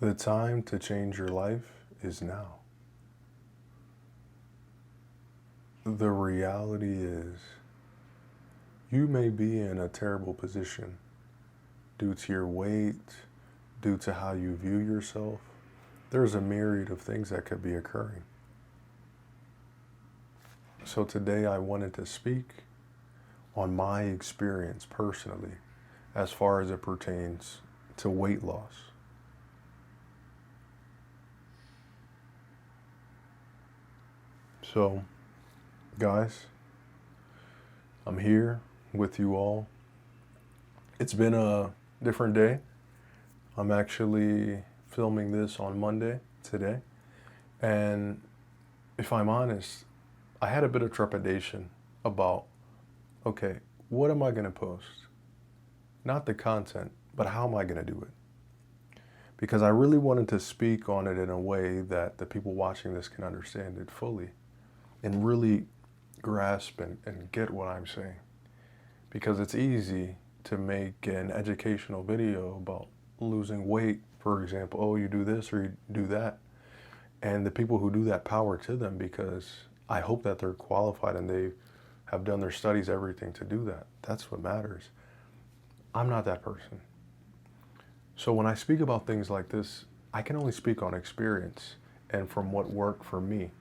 The time to change your life is now. The reality is, you may be in a terrible position due to your weight, due to how you view yourself. There's a myriad of things that could be occurring. So today I wanted to speak on my experience personally as far as it pertains to weight loss. So, guys, I'm here with you all. It's been a different day. I'm actually filming this on Monday today. And if I'm honest, I had a bit of trepidation about, okay, what am I going to post? Not the content, but how am I going to do it? Because I really wanted to speak on it in a way that the people watching this can understand it fully and really grasp and get what I'm saying. Because it's easy to make an educational video about losing weight, for example. Oh, you do this or you do that. And the people who do that, power to them, because I hope that they're qualified and they have done their studies, everything to do that. That's what matters. I'm not that person. So when I speak about things like this, I can only speak on experience and from what worked for me.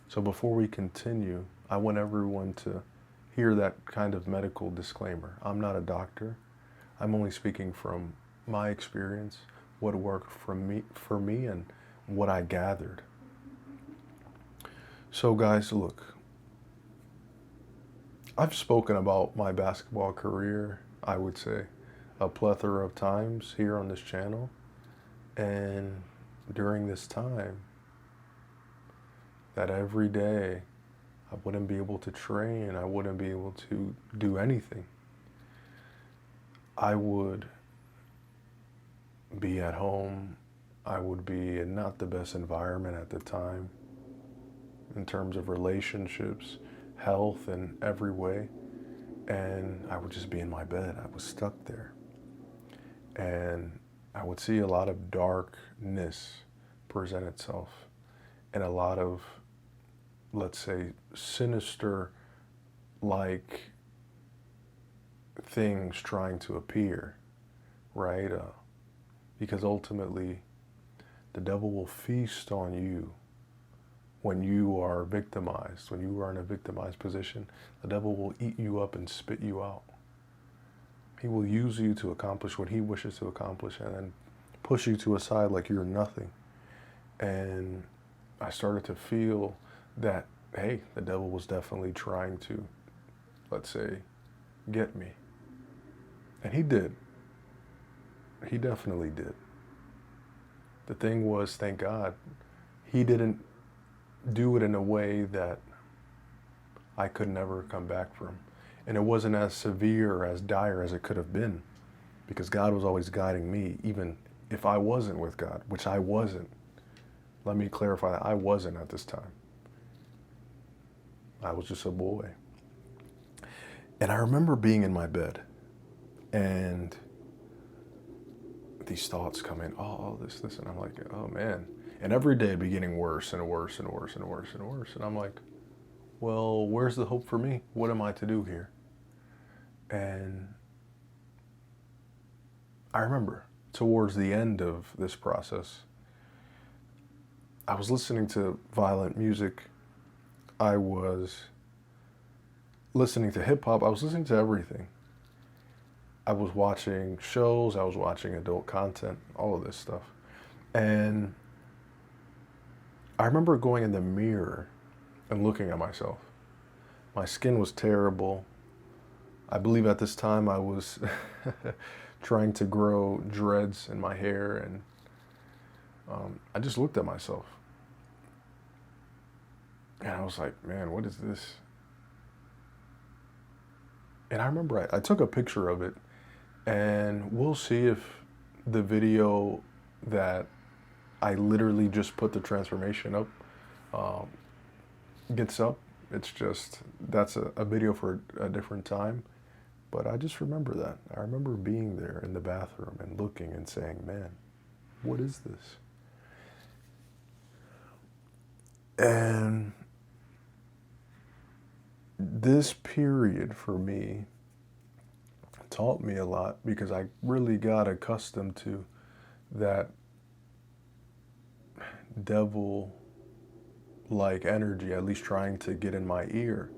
So before we continue, I want everyone to hear that kind of medical disclaimer. I'm not a doctor. I'm only speaking from my experience, what worked for me and what I gathered. So guys, look, I've spoken about my basketball career, I would say, a plethora of times here on this channel. And during this time, that every day I wouldn't be able to train, I wouldn't be able to do anything. I would be at home, I would be in not the best environment at the time in terms of relationships, health, in every way. And I would just be in my bed. I was stuck there. And I would see a lot of darkness present itself and a lot of, let's say, sinister like things trying to appear, right? Because ultimately, the devil will feast on you when you are victimized. When you are in a victimized position, the devil will eat you up and spit you out. He will use you to accomplish what he wishes to accomplish and then push you to a side like you're nothing. And I started to feel that, hey, the devil was definitely trying to, let's say, get me. And he did. He definitely did. The thing was, thank God, he didn't do it in a way that I could never come back from. And it wasn't as severe or as dire as it could have been, because God was always guiding me, even if I wasn't with God, which I wasn't. Let me clarify that I wasn't at this time. I was just a boy. And I remember being in my bed and these thoughts come in, oh, this, and I'm like, oh man. And every day be getting worse and worse and worse and worse and worse. And I'm like, well, where's the hope for me? What am I to do here? And I remember towards the end of this process, I was listening to violent music. I was listening to hip hop. I was listening to everything. I was watching shows. I was watching adult content, all of this stuff. And I remember going in the mirror and looking at myself. My skin was terrible. I believe at this time I was trying to grow dreads in my hair, and I just looked at myself. And I was like, man, what is this? And I remember I took a picture of it, and we'll see if the video that I literally just put the transformation up gets up. It's just, that's a video for a different time. But I just remember that. I remember being there in the bathroom and looking and saying, man, what is this? And this period for me taught me a lot because I really got accustomed to that devil like energy, at least trying to get in my ear.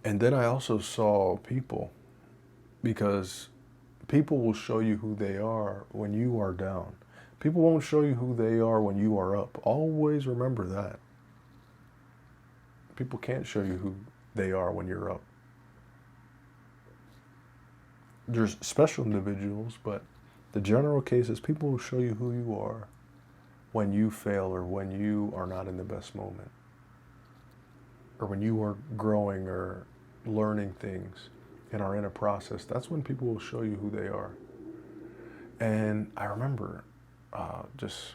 And then I also saw people, because people will show you who they are when you are down. People won't show you who they are when you are up. Always remember that. People can't show you who they are when you're up. There's special individuals, but the general case is people will show you who you are when you fail or when you are not in the best moment, or when you are growing or learning things and are in a process. That's when people will show you who they are. And I remember just,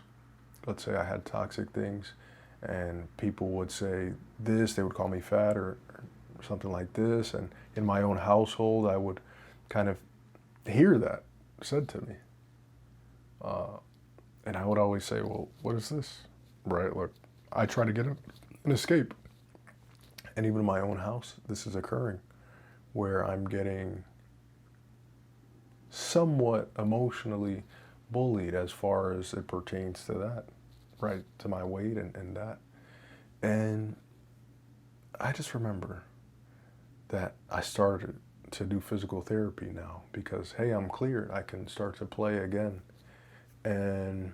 let's say I had toxic things and people would say this, they would call me fat or something like this. And in my own household, I would kind of hear that said to me. And I would always say, well, what is this? Right? Look, I try to get an escape. And even in my own house, this is occurring, where I'm getting somewhat emotionally bullied as far as it pertains to that, right? To my weight and that. And I just remember that I started to do physical therapy now because, hey, I'm cleared. I can start to play again. And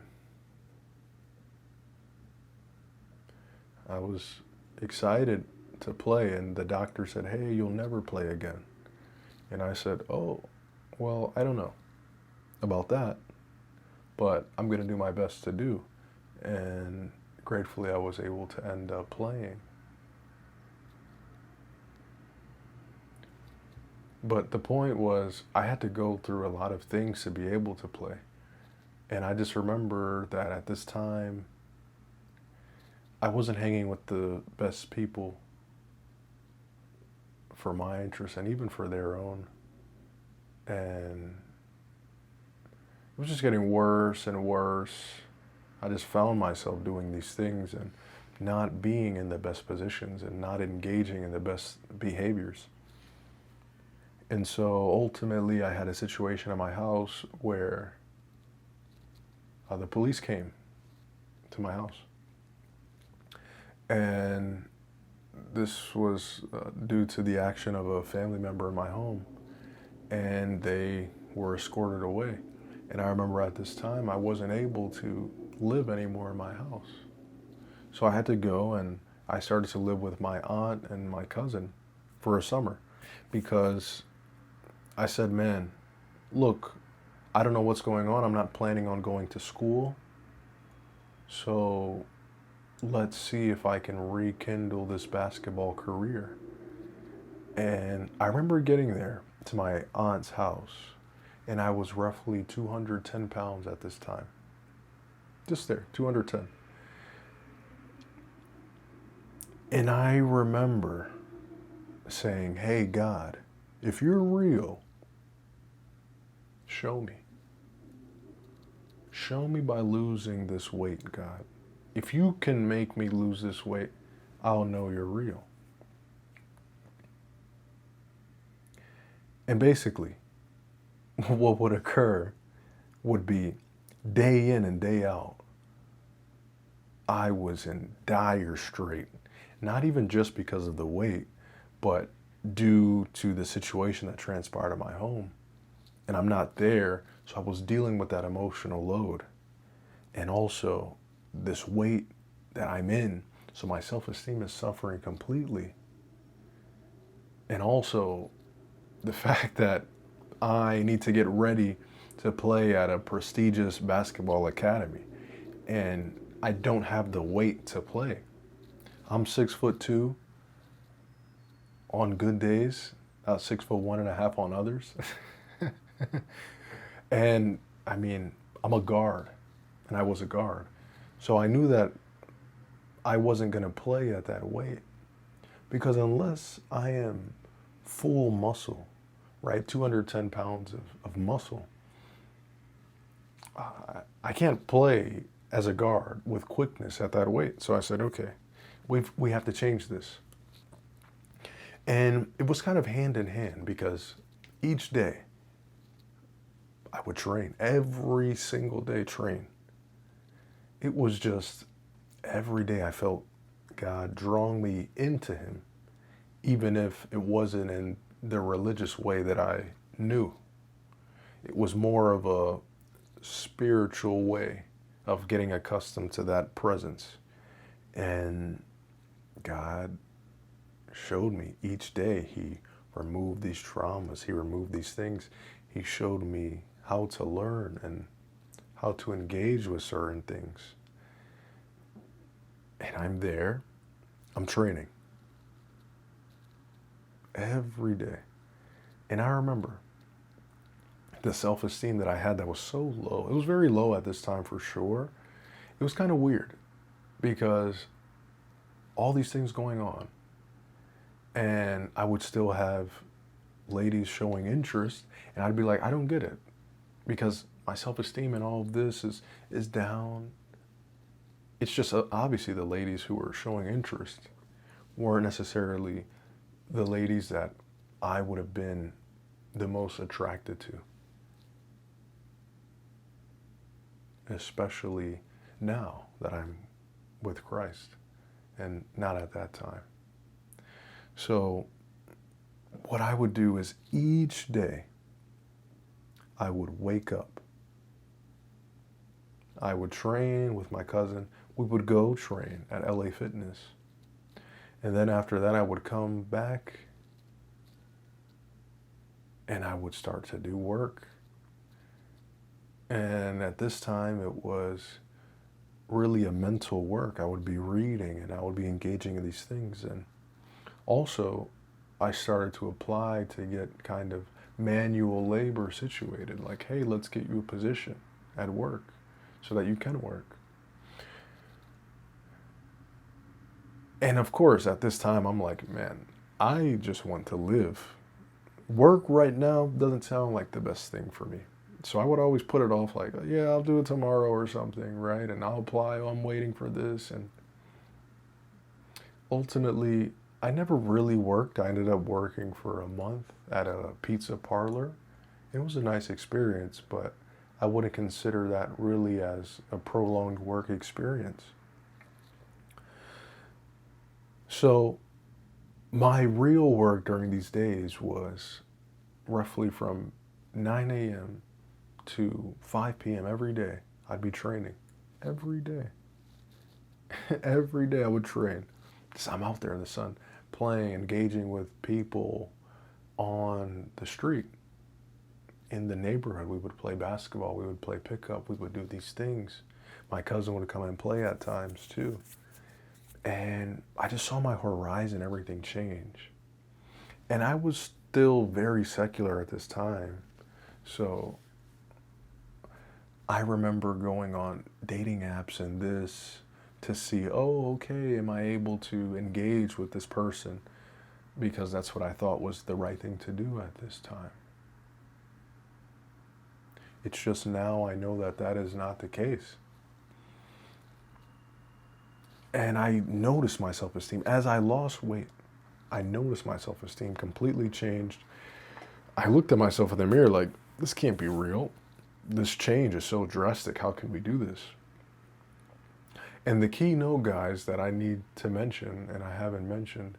I was excited to play, and the doctor said, hey, you'll never play again. And I said, oh, well, I don't know about that, but I'm going to do my best to do. And gratefully, I was able to end up playing. But the point was, I had to go through a lot of things to be able to play. And I just remember that at this time, I wasn't hanging with the best people for my interests and even for their own. And it was just getting worse and worse. I just found myself doing these things and not being in the best positions and not engaging in the best behaviors. And so ultimately I had a situation in my house where the police came to my house. And this was due to the action of a family member in my home. And they were escorted away. And I remember at this time, I wasn't able to live anymore in my house. So I had to go, and I started to live with my aunt and my cousin for a summer because I said, man, look, I don't know what's going on. I'm not planning on going to school. So let's see if I can rekindle this basketball career. And I remember getting there to my aunt's house, and I was roughly 210 pounds at this time. Just there, 210. And I remember saying, hey, God, if you're real, show me. Show me by losing this weight, God. If you can make me lose this weight, I'll know you're real. And basically, what would occur would be day in and day out, I was in dire strait. Not even just because of the weight, but due to the situation that transpired in my home. And I'm not there, so I was dealing with that emotional load. And also this weight that I'm in, so my self-esteem is suffering completely. And also the fact that I need to get ready to play at a prestigious basketball academy, and I don't have the weight to play. I'm 6'2" on good days, 6'1.5" on others. And I mean, I'm a guard, and I was a guard. So I knew that I wasn't going to play at that weight, because unless I am full muscle, right, 210 pounds of muscle, I can't play as a guard with quickness at that weight. So I said, okay, we have to change this. And it was kind of hand in hand because each day I would train, every single day train. It was just every day I felt God drawing me into Him, even if it wasn't in the religious way that I knew. It was more of a spiritual way of getting accustomed to that presence. And God showed me each day. He removed these traumas. He removed these things. He showed me how to learn and how to engage with certain things. And I'm there. I'm training every day. And I remember the self-esteem that I had that was so low. It was very low at this time for sure. It was kind of weird because all these things going on, and I would still have ladies showing interest, and I'd be like, I don't get it, because my self-esteem and all of this is down. It's just obviously the ladies who were showing interest weren't necessarily the ladies that I would have been the most attracted to. Especially now that I'm with Christ and not at that time. So what I would do is each day I would wake up. I would train with my cousin. We would go train at LA Fitness. And then after that I would come back and I would start to do work. And at this time, it was really a mental work. I would be reading and I would be engaging in these things. And also, I started to apply to get kind of manual labor situated. Like, hey, let's get you a position at work so that you can work. And of course, at this time, I'm like, man, I just want to live. Work right now doesn't sound like the best thing for me. So I would always put it off like, yeah, I'll do it tomorrow or something, right? And I'll apply, I'm waiting for this. And ultimately, I never really worked. I ended up working for a month at a pizza parlor. It was a nice experience, but I wouldn't consider that really as a prolonged work experience. So my real work during these days was roughly from 9 a.m. to 5 p.m. every day. I'd be training every day. Every day I would train. Because I'm out there in the sun, playing, engaging with people on the street. In the neighborhood, we would play basketball, we would play pickup, we would do these things. My cousin would come and play at times too. And I just saw my horizon, everything change. And I was still very secular at this time. So I remember going on dating apps and this to see, oh, okay, am I able to engage with this person? Because that's what I thought was the right thing to do at this time. It's just now I know that that is not the case. And I noticed my self-esteem. As I lost weight, I noticed my self-esteem completely changed. I looked at myself in the mirror like, this can't be real. This change is so drastic. How can we do this? And the key note, guys, that I need to mention, and I haven't mentioned,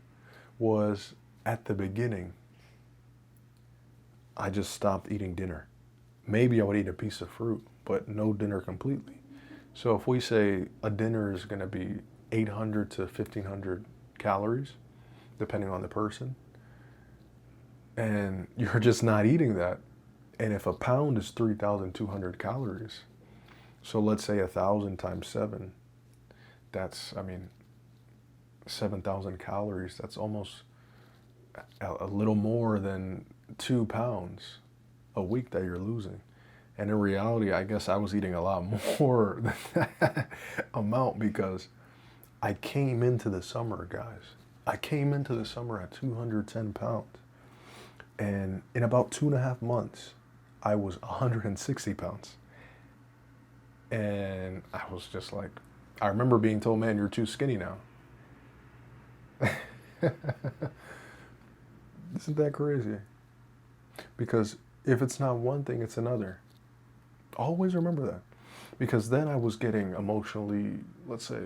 was at the beginning, I just stopped eating dinner. Maybe I would eat a piece of fruit, but no dinner completely. So if we say a dinner is going to be 800 to 1,500 calories, depending on the person, and you're just not eating that, and if a pound is 3,200 calories, so let's say 1,000 times 7, that's, 7,000 calories. That's almost a little more than 2 pounds a week that you're losing. And in reality, I guess I was eating a lot more than that amount because I came into the summer, guys. I came into the summer at 210 pounds. And in about 2.5 months, I was 160 pounds. And I was just like, I remember being told, man, you're too skinny now. Isn't that crazy? Because if it's not one thing, it's another. Always remember that. Because then I was getting emotionally, let's say,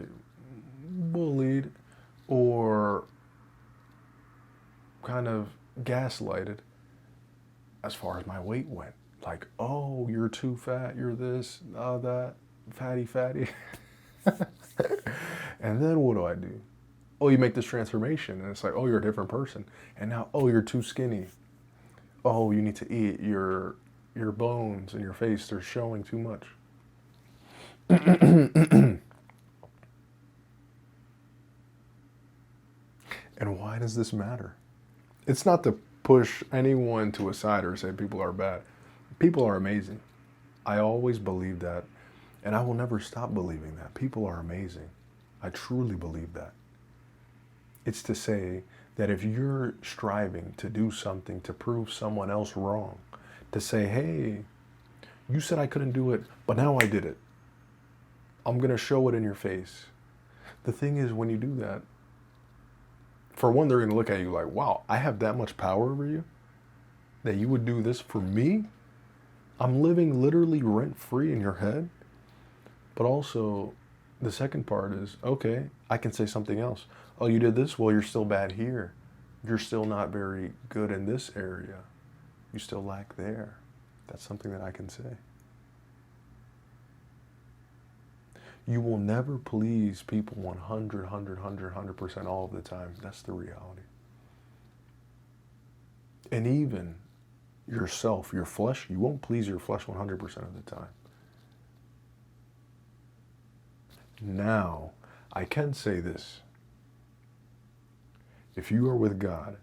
bullied or kind of gaslighted as far as my weight went. Like, oh, you're too fat, you're this, that, fatty. And then what do? Oh, you make this transformation, and it's like, oh, you're a different person. And now, oh, you're too skinny. Oh, you need to eat. Your bones and your face, they're showing too much. And why does this matter? It's not to push anyone to a side or say people are bad. People are amazing. I always believe that, and I will never stop believing that. People are amazing. I truly believe that. It's to say that if you're striving to do something to prove someone else wrong, to say, hey, you said I couldn't do it, but now I did it. I'm going to show it in your face. The thing is, when you do that, for one, they're going to look at you like, wow, I have that much power over you? That you would do this for me? I'm living literally rent-free in your head? But also, the second part is, okay, I can say something else. Oh, you did this? Well, you're still bad here. You're still not very good in this area. You still lack there. That's something that I can say. You will never please people 100% all of the time. That's the reality. And even yourself, your flesh, you won't please your flesh 100% of the time. Now, I can say this. If you are with God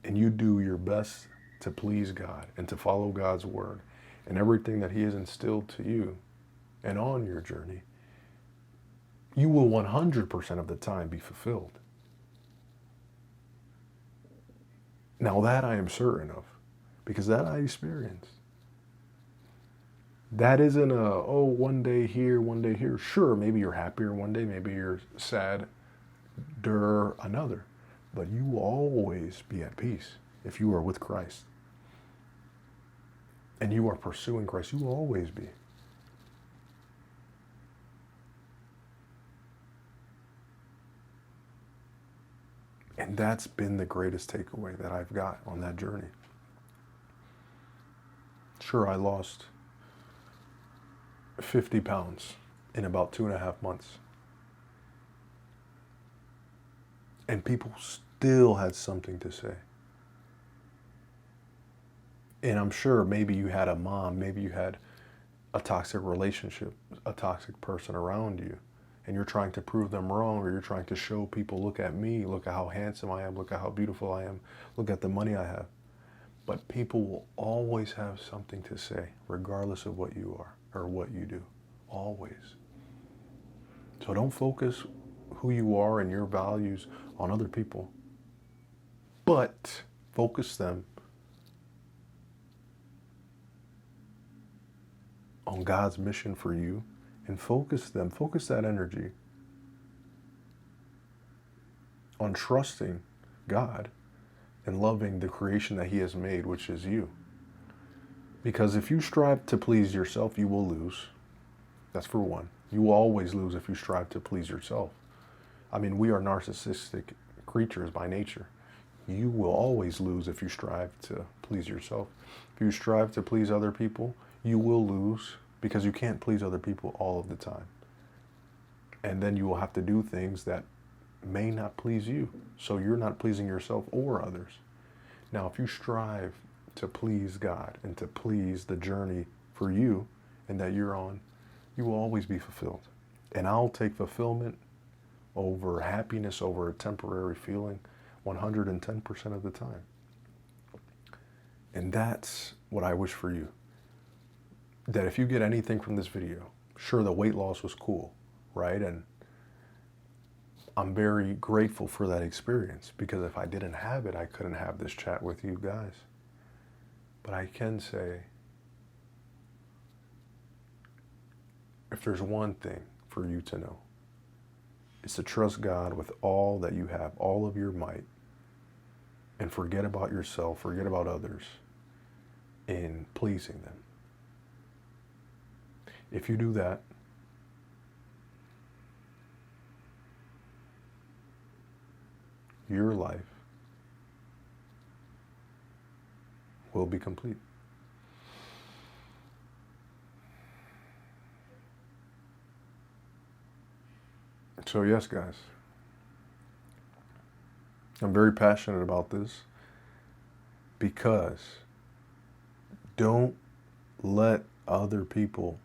and you do your best to please God and to follow God's word and everything that he has instilled to you and on your journey, you will 100% of the time be fulfilled. Now that I am certain of, because that I experienced. That isn't a, oh, one day here, one day here. Sure, maybe you're happier one day, maybe you're sad another. But you will always be at peace if you are with Christ. And you are pursuing Christ. You will always be. And that's been the greatest takeaway that I've got on that journey. Sure, I lost 50 pounds in about 2.5 months. And people still had something to say. And I'm sure maybe you had a mom, maybe you had a toxic relationship, a toxic person around you, and you're trying to prove them wrong, or you're trying to show people, look at me, look at how handsome I am, look at how beautiful I am, look at the money I have. But people will always have something to say, regardless of what you are or what you do. Always. So don't focus who you are and your values on other people, but focus them on God's mission for you, and focus that energy on trusting God and loving the creation that he has made, which is you. Because if you strive to please yourself, you will lose. That's for one. You will always lose if you strive to please yourself. I mean, we are narcissistic creatures by nature. You will always lose if you strive to please yourself. If you strive to please other people, you will lose, because you can't please other people all of the time. And then you will have to do things that may not please you. So you're not pleasing yourself or others. Now, if you strive to please God and to please the journey for you and that you're on, you will always be fulfilled. And I'll take fulfillment over happiness, over a temporary feeling, 110% of the time. And that's what I wish for you. That if you get anything from this video, sure, the weight loss was cool, right? And I'm very grateful for that experience, because if I didn't have it, I couldn't have this chat with you guys. But I can say, if there's one thing for you to know, it's to trust God with all that you have, all of your might, and forget about yourself, forget about others, in pleasing them. If you do that, your life will be complete. So yes, guys, I'm very passionate about this because don't let other people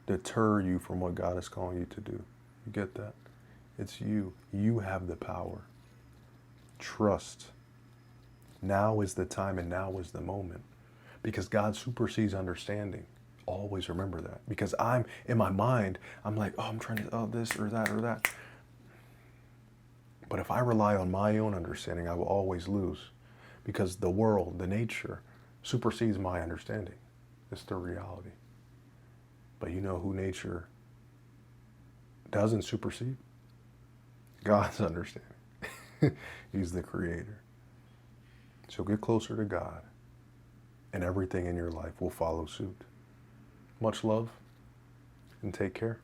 deter you from what God is calling you to do. You get that? It's you. You have the power. Trust. Now is the time and now is the moment. Because God supersedes understanding. Always remember that. Because I'm, in my mind, I'm like, oh, I'm trying to, oh, this or that or that. But if I rely on my own understanding, I will always lose. Because the world, the nature, supersedes my understanding. It's the reality. But you know who nature doesn't supersede? God's understanding. He's the creator. So get closer to God, and everything in your life will follow suit. Much love, and take care.